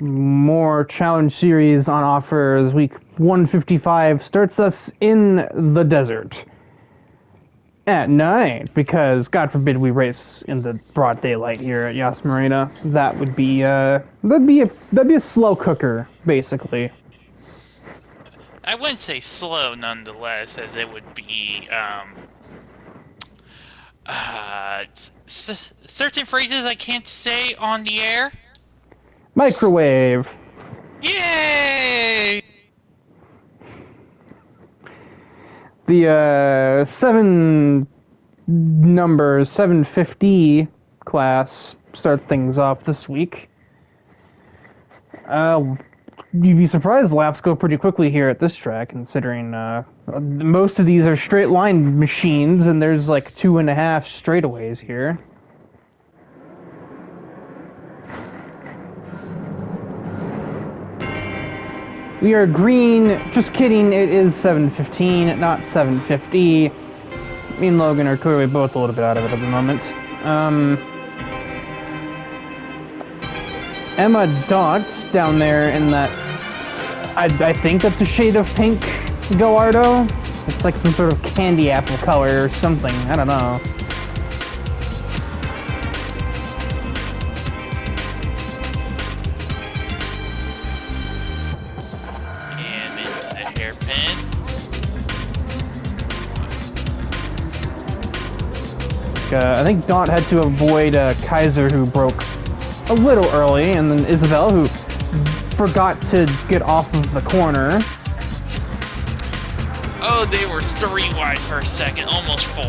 More challenge series on offer as week 155 starts us in the desert at night, because God forbid we race in the broad daylight here at Yas Marina. That would be that'd be a slow cooker, basically. I wouldn't say slow nonetheless, as it would be certain phrases I can't say on the air. Microwave. Yay! The seven number 750 class starts things off this week. You'd be surprised laps go pretty quickly here at this track, considering most of these are straight line machines, and there's like 2.5 straightaways here. We are green. Just kidding, it is 7:15, not 7:50. Me and Logan are clearly both a little bit out of it at the moment. Emma Daunt down there in that, I think that's a shade of pink Gallardo. It's like some sort of candy apple color or something, I don't know. And into the hairpin. I think Daunt had to avoid Kaiser, who broke a little early, and then Isabel, who forgot to get off of the corner. Oh, they were 3 wide for a second, almost 4.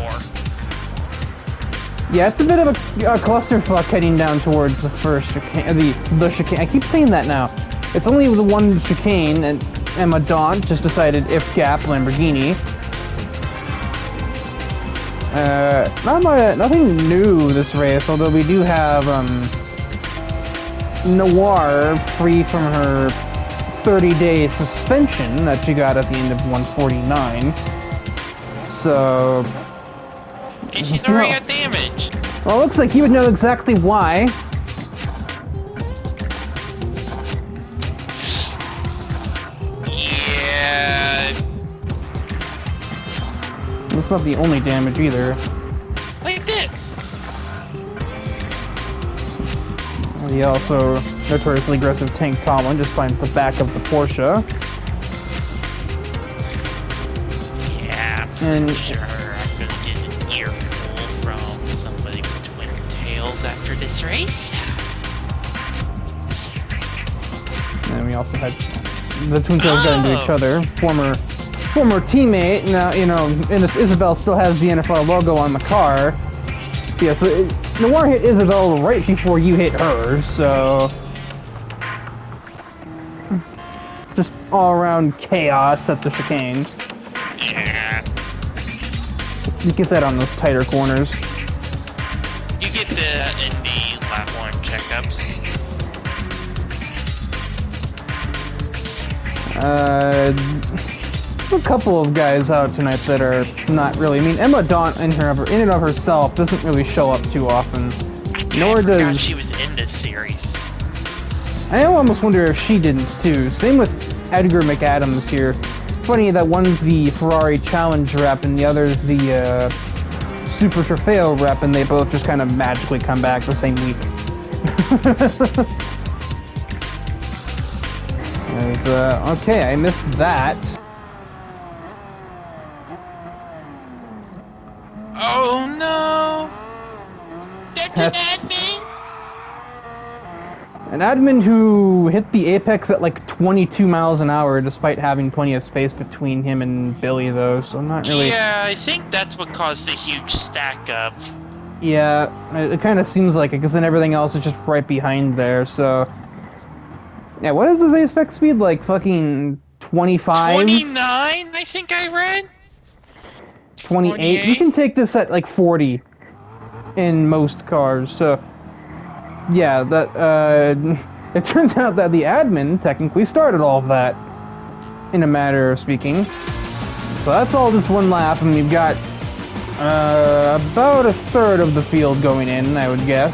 Yeah, it's a bit of a clusterfuck heading down towards the first chicane, the chicane. I keep saying that now. It's only the one chicane, and Emma Daunt just decided if gap Lamborghini. Nothing new this race, although we do have Noir free from her 30-day suspension that she got at the end of 149. So... And she's already got damage. Well, it looks like he would know exactly why. Yeah. That's not the only damage either. Like this. He also notoriously aggressive Tank Tomlin just finds the back of the Porsche. Yeah, And sure I'm gonna get an earful from somebody with twin tails after this race. and we also had the Twin Tails got into each other. Former teammate. Now, you know, and Isabel still has the NFL logo on the car. Yeah, so Noir hit Isabel right before you hit her, so... Just all-around chaos at the chicane. Yeah. You get that on those tighter corners. You get the in the lap 1 checkups. A couple of guys out tonight that are not really. I mean, Emma Daunt in and of herself doesn't really show up too often. Nor does she was in this series. I almost wonder if she didn't too. Same with Edgar McAdams here. Funny that one's the Ferrari Challenge rep and the other's the Super Trofeo rep, and they both just kind of magically come back the same week. Okay, I missed that. Oh no! That's an admin! An admin who hit the apex at like 22 miles an hour despite having plenty of space between him and Billy, though, so I'm not really... Yeah, I think that's what caused the huge stack up. Yeah, it kind of seems like it, because then everything else is just right behind there, so... Yeah, what is his apex speed? Like fucking 25? 29, I think I read? 28? You can take this at like 40 in most cars, so... Yeah, that, it turns out that the admin technically started all of that, in a matter of speaking. So that's all just one lap, and we've got, about a third of the field going in, I would guess.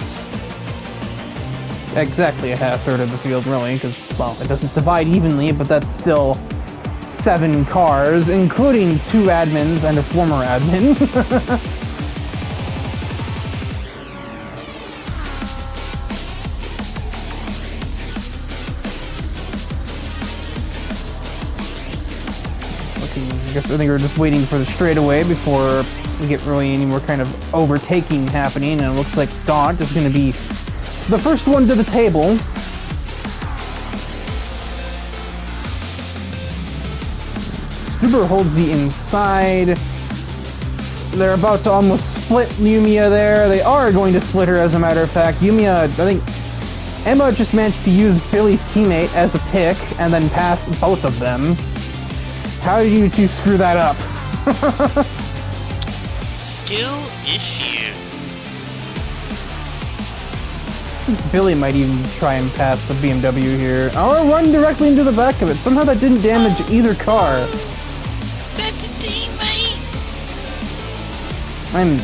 exactly a half-third of the field, really, because, well, it doesn't divide evenly, but that's still 7 cars, including 2 admins and a former admin. I think we're just waiting for the straightaway before we get really any more kind of overtaking happening, and it looks like Daunt is going to be the first one to the table. Stuber holds the inside. They're about to almost split Yumiya there. They are going to split her, as a matter of fact. Yumiya, I think Emma just managed to use Billy's teammate as a pick and then pass both of them. How did you two screw that up? Skill issue. Billy might even try and pass the BMW here. Or run directly into the back of it. Somehow that didn't damage either car. That's a teammate. I'm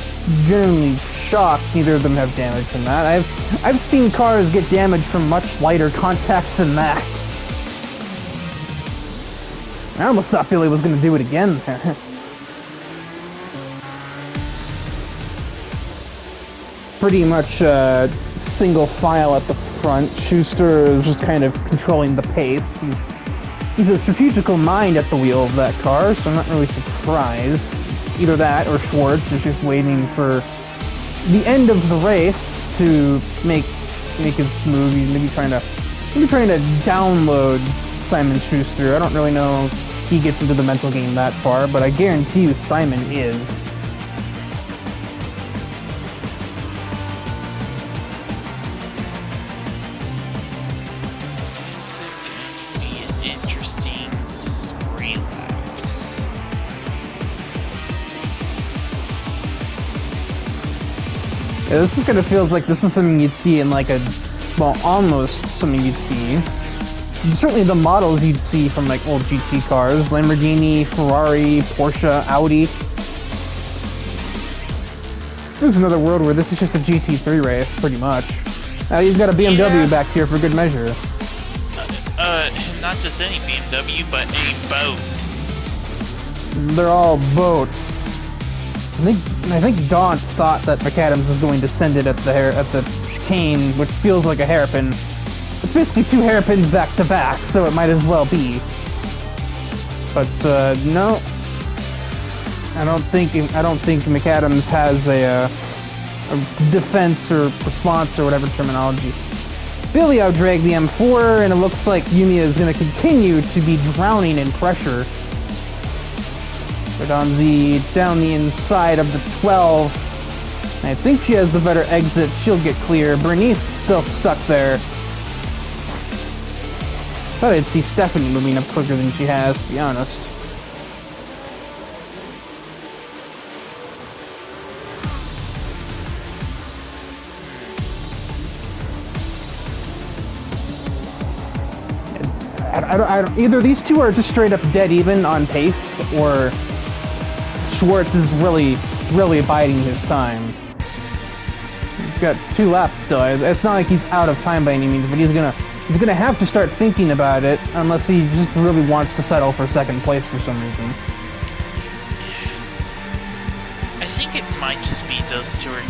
genuinely shocked neither of them have damage from that. I've seen cars get damaged from much lighter contact than that. I almost thought Billy was going to do it again. Pretty much single file at the front. Schuster is just kind of controlling the pace. He's a strategical mind at the wheel of that car, so I'm not really surprised. Either that or Schwartz is just waiting for the end of the race to make his move. He's maybe trying to download Simon Schuster. I don't really know if he gets into the mental game that far, but I guarantee you Simon is. This is going to be an interesting relapse. Yeah, this is kind of feels like this is something you'd see in like almost something you'd see. Certainly the models you'd see from like old GT cars, Lamborghini, Ferrari, Porsche, Audi. There's another world where this is just a GT3 race, pretty much. Now you've got a BMW back here for good measure. Not just any BMW, but a boat. They're all boat. I think Daunt thought that McAdams was going to send it at the chicane, which feels like a hairpin. It's basically 2 hairpins back to back, so it might as well be. But no, I don't think McAdams has a defense or response or whatever terminology. Billy outdragged the M4, and it looks like Yumiya is going to continue to be drowning in pressure. Verdonzi down the inside of the 12. I think she has the better exit. She'll get clear. Bernice still stuck there. Thought I'd see Stephanie moving up quicker than she has, to be honest. I don't, either these two are just straight up dead even on pace, or Schwartz is really biding his time. He's got 2 laps still. It's not like he's out of time by any means, but he's gonna have to start thinking about it unless he just really wants to settle for second place for some reason. I think it might just be those two are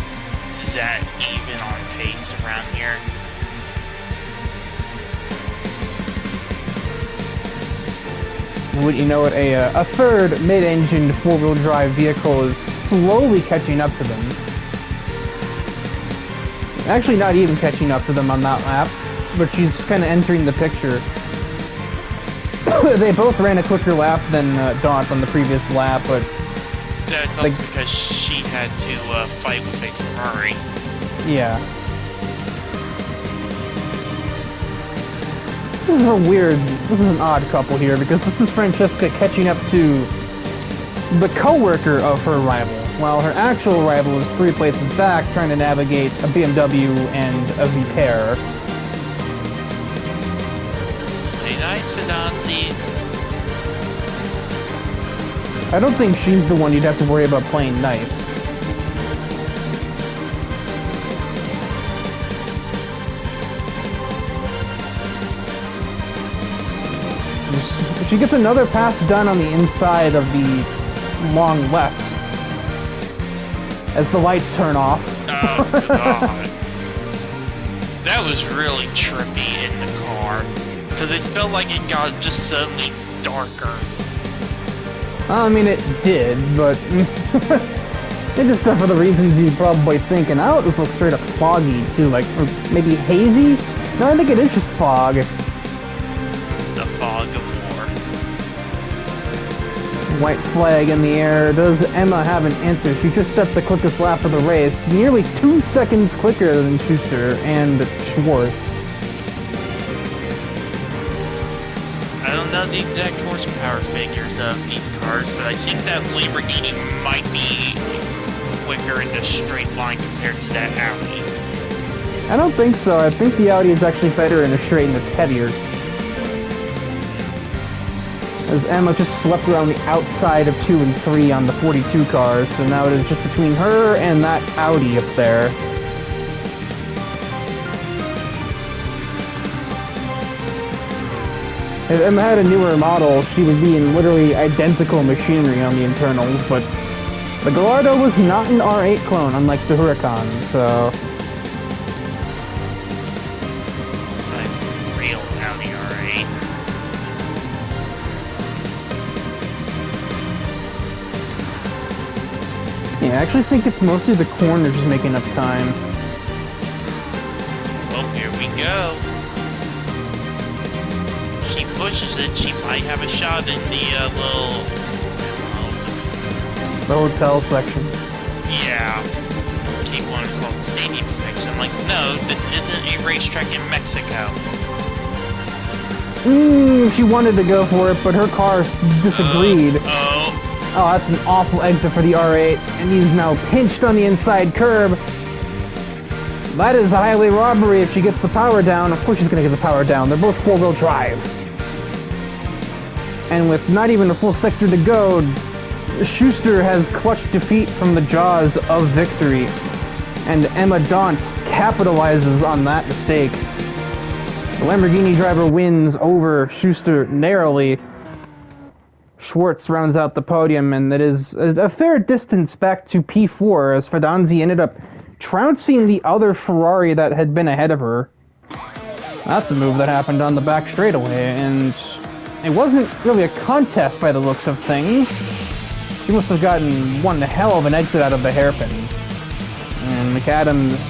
that even on pace around here. Would you know it, a third mid-engined 4-wheel drive vehicle is slowly catching up to them. Actually, not even catching up to them on that lap, but she's kind of entering the picture. They both ran a quicker lap than Daunt on the previous lap, but that's also because she had to fight with a Ferrari. Yeah. This is an odd couple here, because this is Francesca catching up to the co-worker of her rival, while her actual rival is 3 places back trying to navigate a BMW and a Vipere. Play nice, Fidanzi. I don't think she's the one you'd have to worry about playing nice. she gets another pass done on the inside of the long left as the lights turn off. Oh, God. That was really trippy in the car. Because it felt like it got just suddenly darker. I mean, it did, but it's just for the reasons you're probably thinking. Out, this looks straight up foggy, too, like, or maybe hazy? No, I think it is just fog. The fog of war. White flag in the air. Does Emma have an answer? She just set the quickest lap of the race, nearly 2 seconds quicker than Schuster and Schwartz. I don't know the exact horsepower figures of these cars, but I think that Lamborghini might be quicker in a straight line compared to that Audi. I don't think so. I think the Audi is actually better in a straight and it's heavier. As Emma just swept around the outside of 2 and 3 on the 42 cars, so now it is just between her and that Audi up there. If Emma had a newer model, she would be in literally identical machinery on the internals, but the Gallardo was not an R8 clone, unlike the Huracan, so... It's like real Audi R8. Yeah, I actually think it's mostly the corners just making up time. Well, here we go. She pushes it, she might have a shot in the little... The hotel section. Yeah. Take one called the stadium section. Like, no, this isn't a racetrack in Mexico. She wanted to go for it, but her car disagreed. Oh. Oh, that's an awful exit for the R8, and he's now pinched on the inside curb. That is a highway robbery if she gets the power down. Of course she's gonna get the power down. They're both four-wheel drive. And with not even a full sector to go, Schuster has clutched defeat from the jaws of victory. And Emma Daunt capitalizes on that mistake. The Lamborghini driver wins over Schuster narrowly. Schwartz rounds out the podium, and it is a fair distance back to P4 as Fadanzi ended up trouncing the other Ferrari that had been ahead of her. That's a move that happened on the back straightaway, and it wasn't really a contest by the looks of things. She must have gotten one hell of an exit out of the hairpin. And McAdams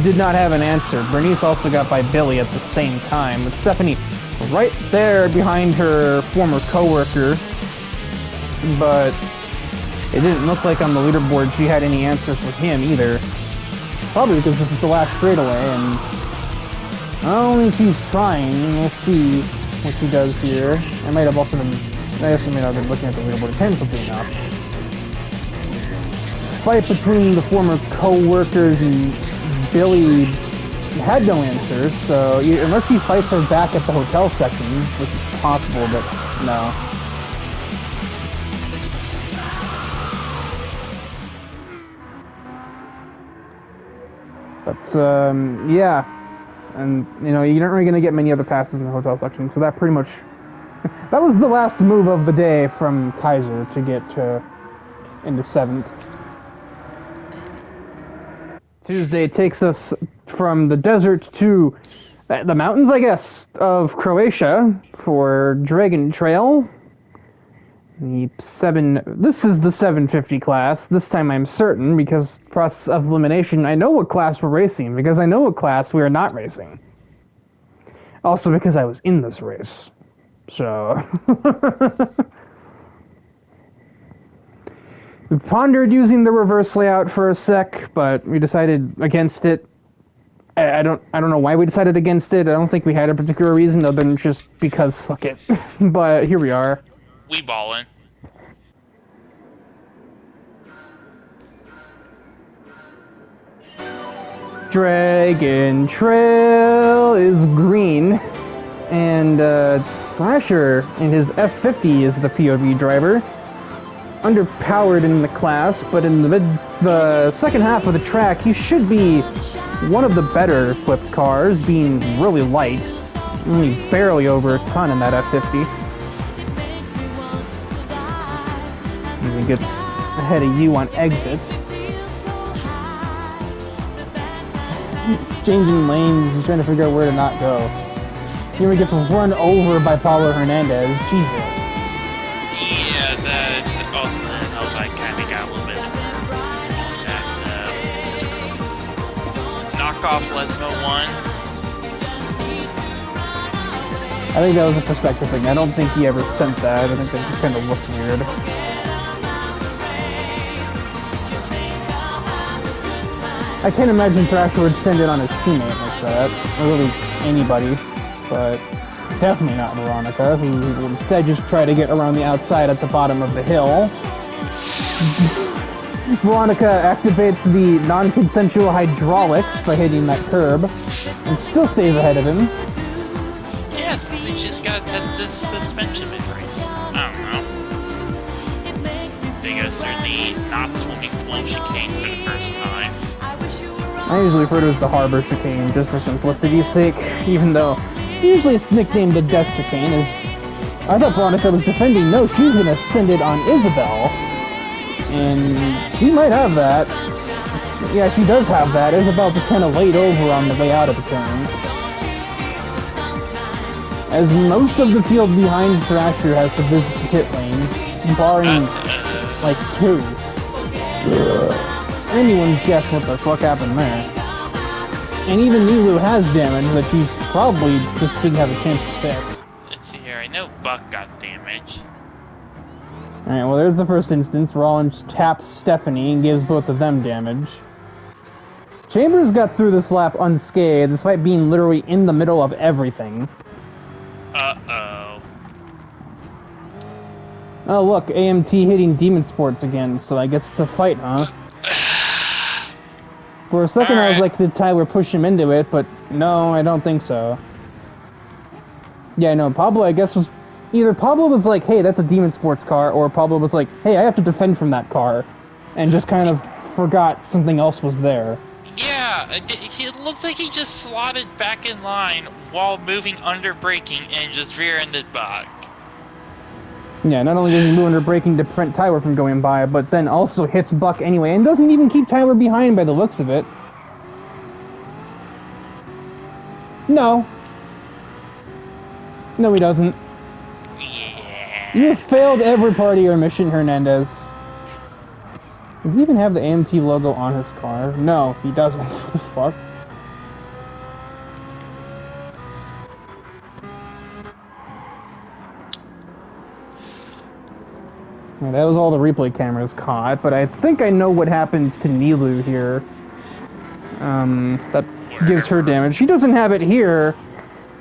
did not have an answer. Bernice also got by Billy at the same time, with Stephanie right there behind her former co-worker. But it didn't look like on the leaderboard she had any answers for him either. Probably because this is the last straightaway, and I don't think she's trying. We'll see what she does here. I might have also been, I guess I may not have been looking at the leaderboard attentively enough. Fight between the former co-workers and Billy had no answers, so unless he fights her back at the hotel section, which is possible, but no. But, yeah. And, you know, you're not really going to get many other passes in the hotel section, so that pretty much... that was the last move of the day from Kaiser to get into 7th. Tuesday takes us from the desert to the mountains, I guess, of Croatia for Dragon Trail. This is the 750 class. This time I'm certain, because process of elimination, I know what class we're racing, because I know what class we are not racing. Also because I was in this race. So... we pondered using the reverse layout for a sec, but we decided against it. I don't know why we decided against it. I don't think we had a particular reason other than just because fuck it. But here we are. We ballin'. Dragon Trail is green, and Thrasher in his F50 is the POV driver. Underpowered in the class, but in the second half of the track, he should be one of the better equipped cars, being really light, only barely over a ton in that F50. even gets ahead of you on exit. He's changing lanes, he's trying to figure out where to not go. Here he gets run over by Paulo Hernandez. Jesus. Yeah, that also didn't help. I kind of got a little bit of that knockoff Lesmo one. I think that was a perspective thing. I don't think he ever sent that. I think that just kind of looked weird. I can't imagine Thrasher would send it on his teammate like that, or really anybody, but definitely not Veronica, who will instead just try to get around the outside at the bottom of the hill. Veronica activates the non-consensual hydraulics by hitting that curb, and still stays ahead of him. Yes, you just gotta test this suspension mid-race. I don't know. They go through the not swimming pool chicane for the first time. I usually refer to it as the Harbor Chicane, just for simplicity's sake, even though usually it's nicknamed the Death Chicane. I thought Veronica was defending, no, she's gonna send it on Isabel. And she might have that. Yeah, she does have that. Isabel just kind of laid over on the way out of the turn. As most of the field behind Thrasher has to visit the pit lane, barring, like, 2. Anyone's guess what the fuck happened there. And even Nilu has damage that she probably just didn't have a chance to fix. Let's see here, I know Buck got damage. Alright, well there's the first instance. Rollins taps Stephanie and gives both of them damage. Chambers got through this lap unscathed, despite being literally in the middle of everything. Uh-oh. Oh look, AMT hitting Demon Sports again, so I guess it's a fight, huh? For a second I was like, did Tyler push him into it, but no, I don't think so. Yeah, no, Pablo I guess was... Either Pablo was like, hey, that's a Demon Sports car, or Pablo was like, hey, I have to defend from that car, and just kind of forgot something else was there. Yeah, it looks like he just slotted back in line while moving under braking and just rear-ended Buck. Yeah, not only does he move under braking to prevent Tyler from going by, but then also hits Buck anyway, and doesn't even keep Tyler behind by the looks of it. No. No, he doesn't. Yeah. You have failed every part of your mission, Hernandez. Does he even have the AMT logo on his car? No, he doesn't. What the fuck? Yeah, that was all the replay cameras caught, but I think I know what happens to Nilu here. That gives her damage. She doesn't have it here,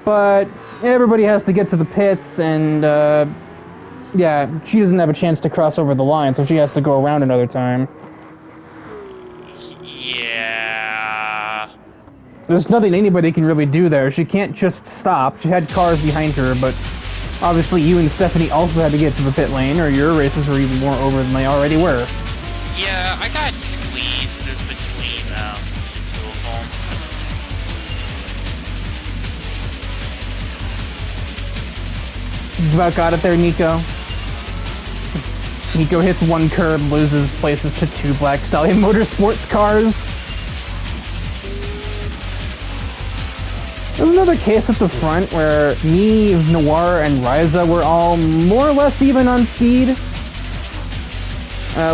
but everybody has to get to the pits, and yeah, she doesn't have a chance to cross over the line, so she has to go around another time. Yeah. There's nothing anybody can really do there. She can't just stop. She had cars behind her, but obviously you and Stephanie also had to get to the pit lane, or your races were even more over than they already were. Yeah, I got squeezed in between the two of them. Just about got it there, Nico. Nico hits one curb, loses places to 2 Black Stallion Motorsports cars. There's another case at the front where me, Noir, and Ryza were all more or less even on speed.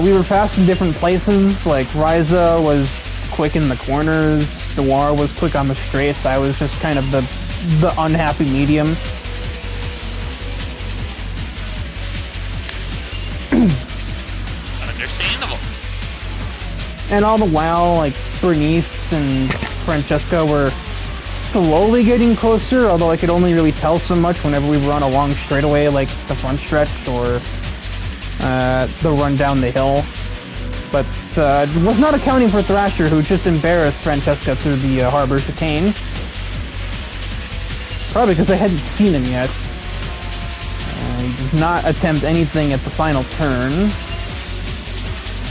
We were fast in different places, like Ryza was quick in the corners, Noir was quick on the straights, I was just kind of the unhappy medium. Understandable. And all the while, like, Bernice and Francesca were slowly getting closer, although I could only really tell so much whenever we were on a long straightaway, like the front stretch or the run down the hill. But was not accounting for Thrasher, who just embarrassed Francesca through the Harbor Chicane. Probably because I hadn't seen him yet. He does not attempt anything at the final turn.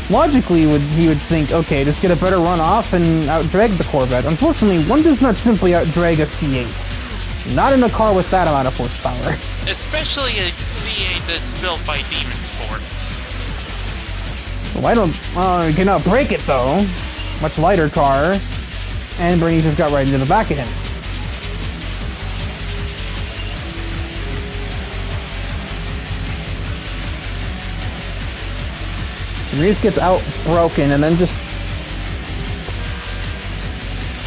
Logically, he would think, okay, just get a better run off and outdrag the Corvette. Unfortunately, one does not simply outdrag a C8. Not in a car with that amount of horsepower. Especially a C8 that's built by Demon Sports. Why don't... you cannot break it, though. Much lighter car. And Bernice just got right into the back of him. Bernice gets out broken and then just...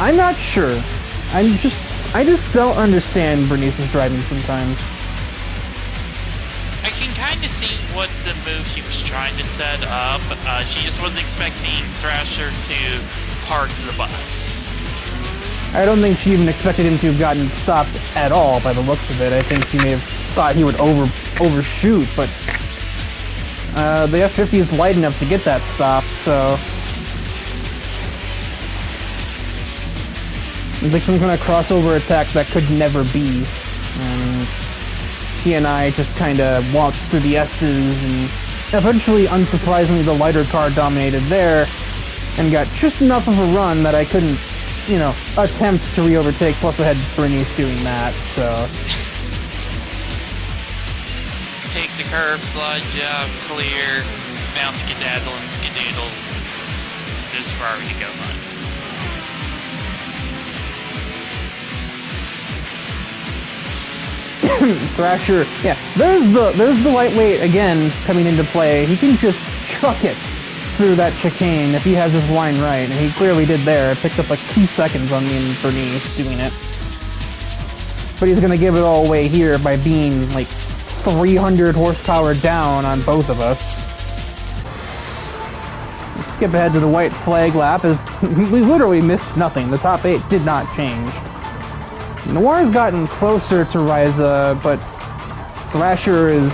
I'm not sure. I just don't understand Bernice's driving sometimes. I can kind of see what the move she was trying to set up. She just wasn't expecting Thrasher to park the bus. I don't think she even expected him to have gotten stopped at all by the looks of it. I think she may have thought he would overshoot, but the F-50 is light enough to get that stop, so... It's like some kind of crossover attack that could never be. And he and I just kind of walked through the S's, and eventually, unsurprisingly, the lighter car dominated there, and got just enough of a run that I couldn't, you know, attempt to re-overtake, plus I had Bernice doing that, so... Take the curb, slide job, clear, now skedaddle and skedoodle. There's Ferrari to go, bud. Thrasher, yeah, there's the lightweight again coming into play. He can just chuck it through that chicane if he has his line right, and he clearly did there. It picked up like 2 seconds on me and Bernice doing it. But he's gonna give it all away here by being like 300 horsepower down on both of us. We'll skip ahead to the white flag lap as we literally missed nothing. The top 8 did not change. Noir's gotten closer to Ryza, but Thrasher is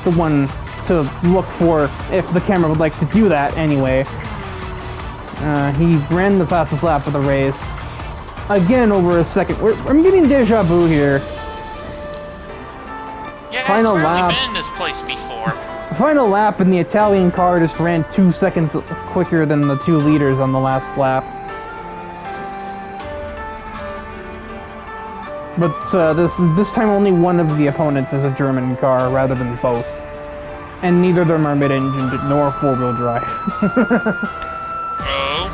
the one to look for if the camera would like to do that anyway. He ran the fastest lap of the race. Again, over a second. I'm getting deja vu here. Yeah, Final it's lap. been in this place before. Final lap, and the Italian car just ran 2 seconds quicker than the 2 leaders on the last lap. But this time only one of the opponents is a German car rather than both. And neither of them are mid-engined nor four-wheel drive. Oh.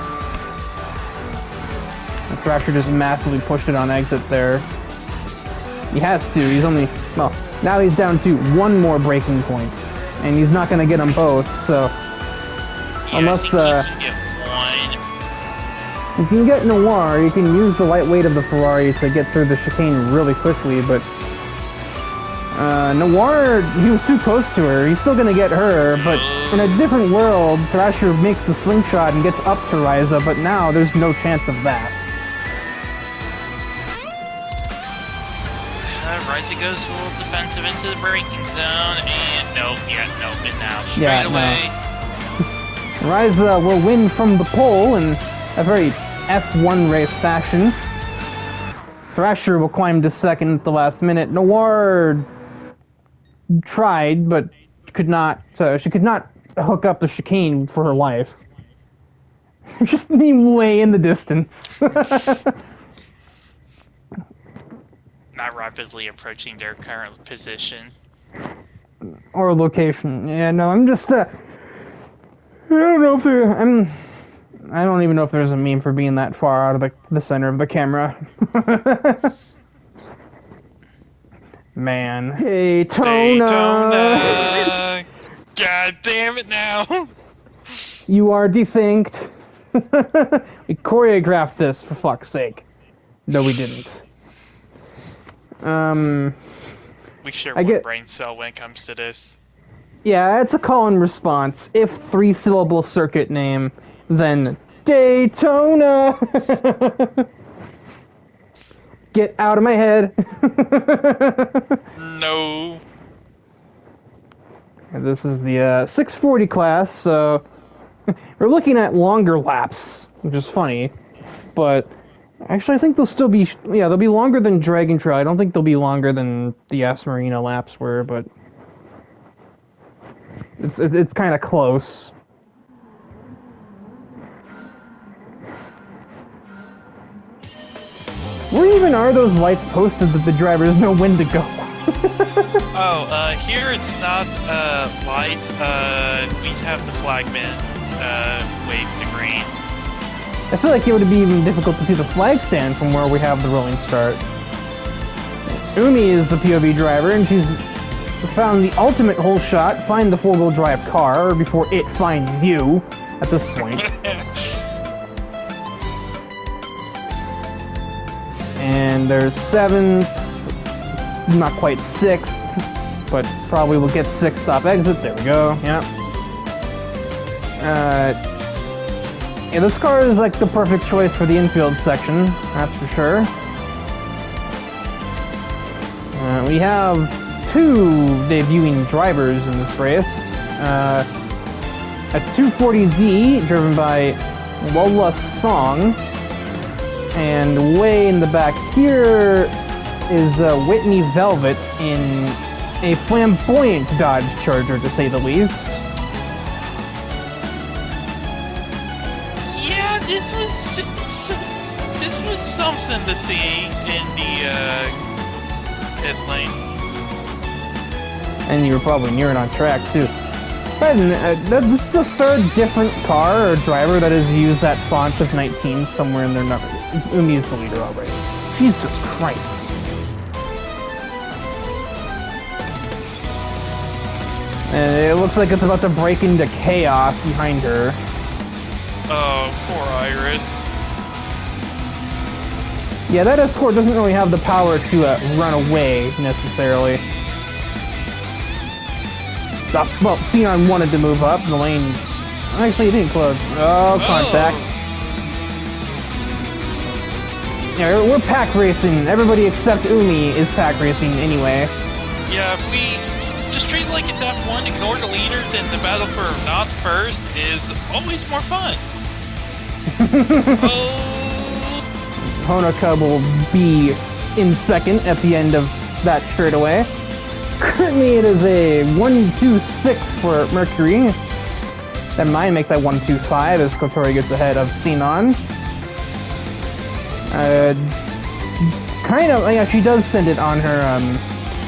The Thrasher just massively pushed it on exit there. He has to, he's only... Well, now he's down to 1 more braking point. And he's not gonna get them both, so... Yeah, unless I think he can get one. You can get Noir, you can use the lightweight of the Ferrari to get through the chicane really quickly, but... Noir, he was too close to her. He's still gonna get her, but in a different world, Thrasher makes the slingshot and gets up to Ryza, but now there's no chance of that. Ryza goes full defensive into the braking zone, and nope, and now straight Yeah, away. No. Ryza will win from the pole in a very F1 race fashion. Thrasher will climb to second at the last minute. Noir tried, but could not. She could not hook up the chicane for her life. Just way in the distance. Not rapidly approaching their current position. Or location. Yeah, no, I'm just. I don't know if there. I don't even know if there's a meme for being that far out of the center of the camera. Man. Daytona! Daytona! God damn it now! You are desynced. We choreographed this, for fuck's sake. No, we didn't. We share I one get- brain cell when it comes to this. Yeah, it's a call and response. If 3-syllable circuit name, then Daytona! Get out of my head! No. This is the 640 class, so we're looking at longer laps, which is funny, but actually I think they'll still be, yeah, they'll be longer than Dragon Trail. I don't think they'll be longer than the Yas Marina laps were, but it's kind of close. Where even are those lights posted that the drivers know when to go? Oh, here it's not, light, we have the flagman, wave the green. I feel like it would be even difficult to see the flag stand from where we have the rolling start. Umi is the POV driver, and she's found the ultimate hole shot, find the four-wheel drive car before it finds you at this point. And there's 7th, not quite 6th, but probably we'll get 6th stop exit. There we go, yeah. Yeah, this car is like the perfect choice for the infield section, that's for sure. We have 2 debuting drivers in this race. A 240Z driven by Lola Song, and way in the back here is Whitney Velvet in a flamboyant Dodge Charger, to say the least. Yeah, this was something to see in the pit lane. And you were probably near it on track too. This is the 3rd different car or driver that has used that font of 19 somewhere in their number. Umi is the leader already. Jesus Christ. And it looks like it's about to break into chaos behind her. Oh, poor Iris. Yeah, that Escort doesn't really have the power to run away, necessarily. Well, Xenon wanted to move up the lane. Actually, it didn't close. Oh, contact. Yeah, we're pack racing. Everybody except Umi is pack racing anyway. Yeah, if we just treat it like it's F1, ignore the leaders, and the battle for not first is always more fun. Oh. Honoka will be in 2nd at the end of that straightaway. Currently it is a 1-2-6 for Mercury. That might make that 1-2-5 as Kotori gets ahead of Xenon. Kind of, yeah, she does send it on her,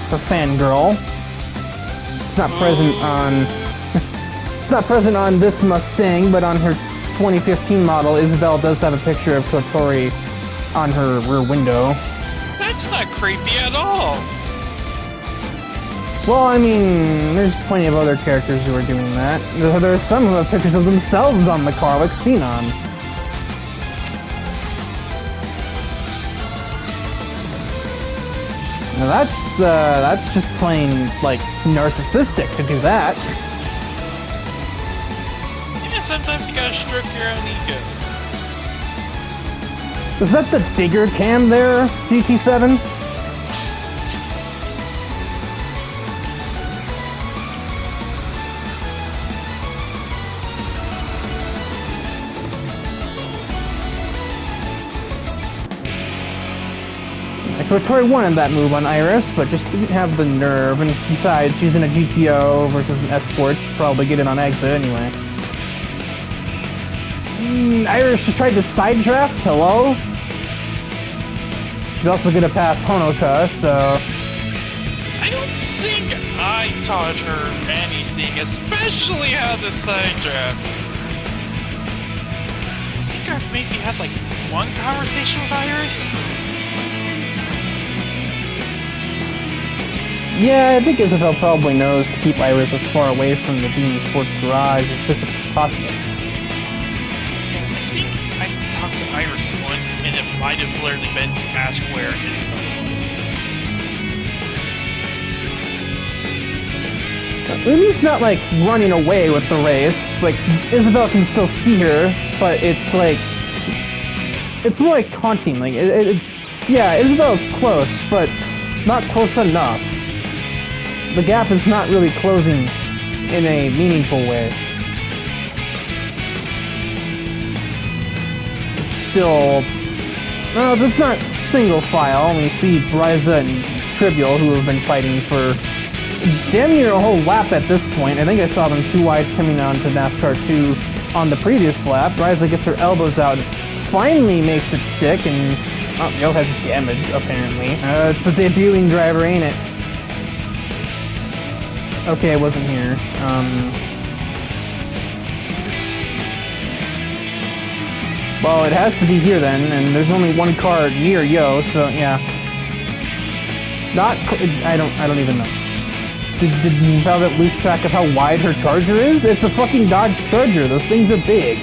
her fangirl. It's not present on... it's not present on this Mustang, but on her 2015 model, Isabel does have a picture of Kotori on her rear window. That's not creepy at all. Well, I mean, there's plenty of other characters who are doing that. There's some who have pictures of themselves on the car, like Xenon. Now that's just plain, like, narcissistic to do that. Yeah, sometimes you gotta stroke your own ego. Is that the digger cam there, GT7? Kotori wanted that move on Iris, but just didn't have the nerve, and besides, she's in a GTO versus an Escort, she'll probably get it on exit anyway. Iris just tried to side draft, hello? She's also gonna pass Honoka, so... I don't think I taught her anything, especially how to side draft. I think I've maybe had like 1 conversation with Iris. Yeah, I think Isabel probably knows to keep Iris as far away from the Beam Sports Garage as physically possible. Yeah, I think I've talked to Iris once, and it might have literally been to ask where Isabel was. Umi's not like running away with the race. Like, Isabel can still see her, but it's like... it's more like taunting. Like, yeah, Isabel's close, but not close enough. The gap is not really closing in a meaningful way. It's still... no, it's not single file. We see Bryza and Trivial, who have been fighting for damn near a whole lap at this point. I think I saw them 2 wide coming on to NASCAR 2 on the previous lap. Bryza gets her elbows out and finally makes it stick, and Yo has damage, apparently. It's the debuting driver, ain't it? Okay, it wasn't here. Well, it has to be here then, and there's only one car near Yo, so yeah. I don't even know. Did Velvet lose track of how wide her Charger is? It's a fucking Dodge Charger. Those things are big.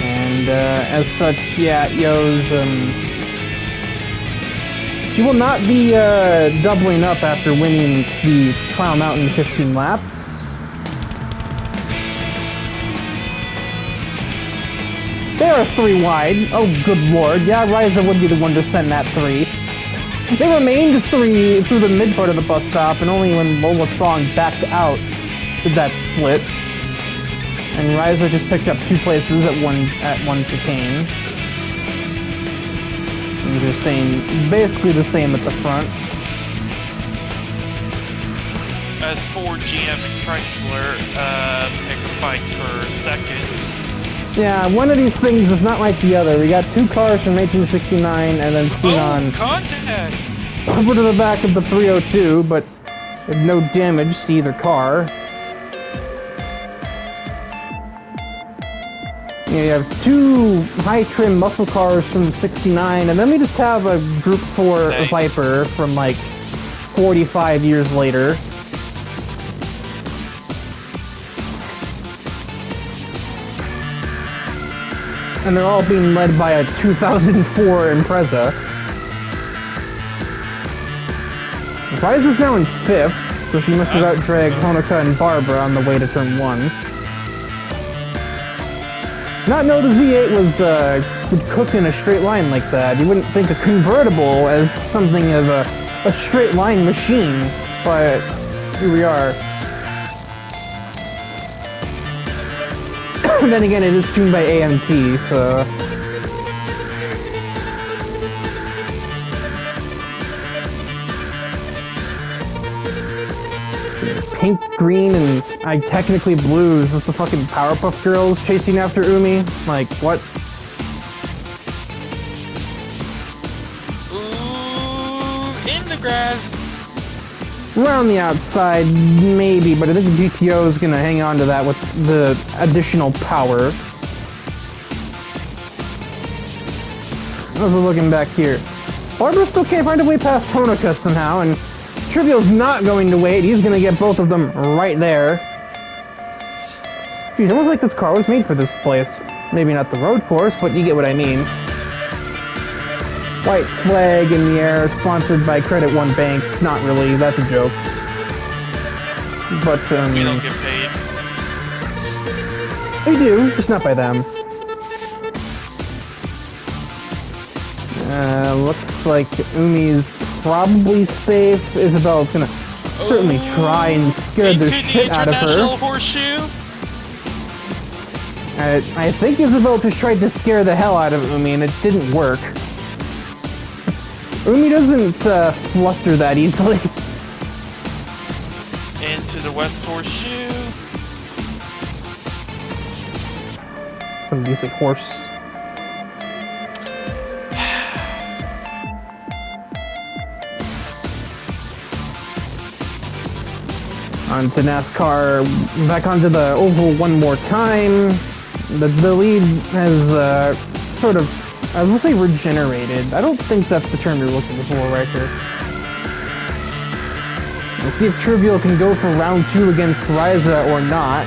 And as such, yeah, Yo's she will not be doubling up after winning the Trial Mountain 15 laps. They are 3 wide. Oh, good lord. Yeah, Ryza would be the one to send that 3. They remained 3 through the mid part of the bus stop, and only when Lola Song backed out did that split. And Ryza just picked up 2 places at one chicane. And they're staying basically the same at the front. As for GM and Chrysler, pick a fight for second. Yeah, one of these things is not like the other. We got 2 cars from 1869 and then Xenon Contact! over to the back of the 302, but with no damage to either car. Yeah, you have 2 high-trim muscle cars from 69, and then we just have a Group 4 Nice. Viper from like 45 years later. And they're all being led by a 2004 Impreza. Ryza's now in 5th, so she must have outdragged Honoka and Barbara on the way to turn 1. Not know the Z8 would cook in a straight line like that. You wouldn't think a convertible as something of a straight line machine, but here we are. Then again, it is tuned by AMT, so... Pink, green, and technically blue. Is this the fucking Powerpuff Girls chasing after Umi? Like, what? Ooh, in the grass! Around the outside, maybe, but I think the GTO is gonna hang on to that with the additional power. As we're looking back here, Barbara still can't find a way past Honoka somehow, and Trivial's not going to wait. He's gonna get both of them right there. Geez, almost like this car was made for this place. Maybe not the road course, but you get what I mean. White flag in the air, sponsored by Credit One Bank. Not really, that's a joke. But, We don't get paid. they do, just not by them. Looks like Umi's probably safe. Isabel's gonna certainly try and scare the shit out of her. International Horseshoe? I think Isabel just tried to scare the hell out of Umi, and it didn't work. Umi doesn't fluster that easily. Into the West Horseshoe. Some basic horse. Onto NASCAR, back onto the oval one more time. The lead has sort of, I will say, regenerated. I don't think that's the term you're looking for right here. We'll see if Trivial can go for round 2 against Ryza or not.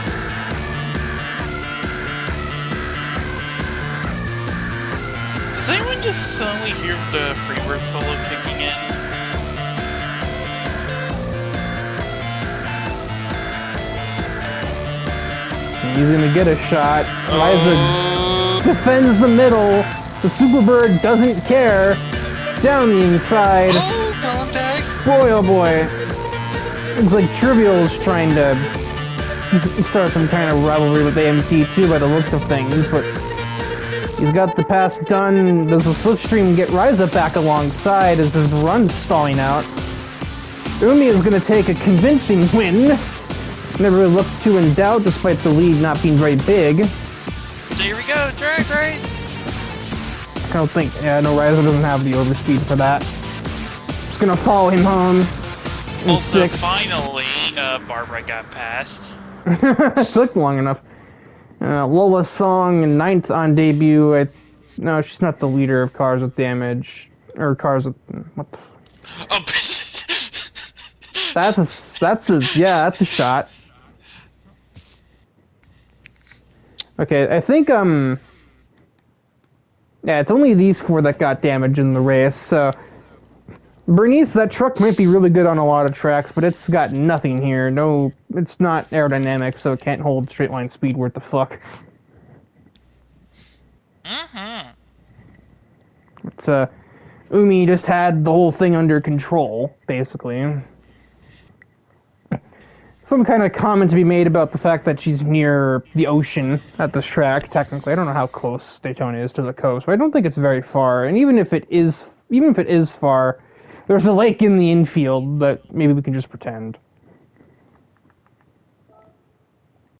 Does anyone just suddenly hear the Freebird solo kicking in? He's gonna get a shot. Ryza defends the middle. The Superbird doesn't care. Down the inside. Oh, contact! Boy, oh boy. Looks like Trivial's trying to start some kind of rivalry with AMT too by the looks of things, but he's got the pass done. Does the slipstream get Ryza back alongside as his run's stalling out? Umi is gonna take a convincing win. Never really looked too in doubt despite the lead not being very big. So here we go, drag race! I don't think, yeah, no, Ryza doesn't have the overspeed for that. Just just gonna follow him home. in Also, sixth. finally, Barbara got passed. It took long enough. Lola Song in ninth on debut. No, she's not the leader of Cars with Damage. Or Cars with... What the... Oh, That's a shot. Okay, I think, yeah, it's only these four that got damage in the race, so... Bernice, that truck might be really good on a lot of tracks, but it's got nothing here. No, it's not aerodynamic, so it can't hold straight line speed worth the fuck. It's, Umi just had the whole thing under control, basically. Some kind of comment to be made about the fact that she's near the ocean at this track, technically. I don't know how close Daytona is to the coast, but I don't think it's very far. And even if it is far, there's a lake in the infield that maybe we can just pretend.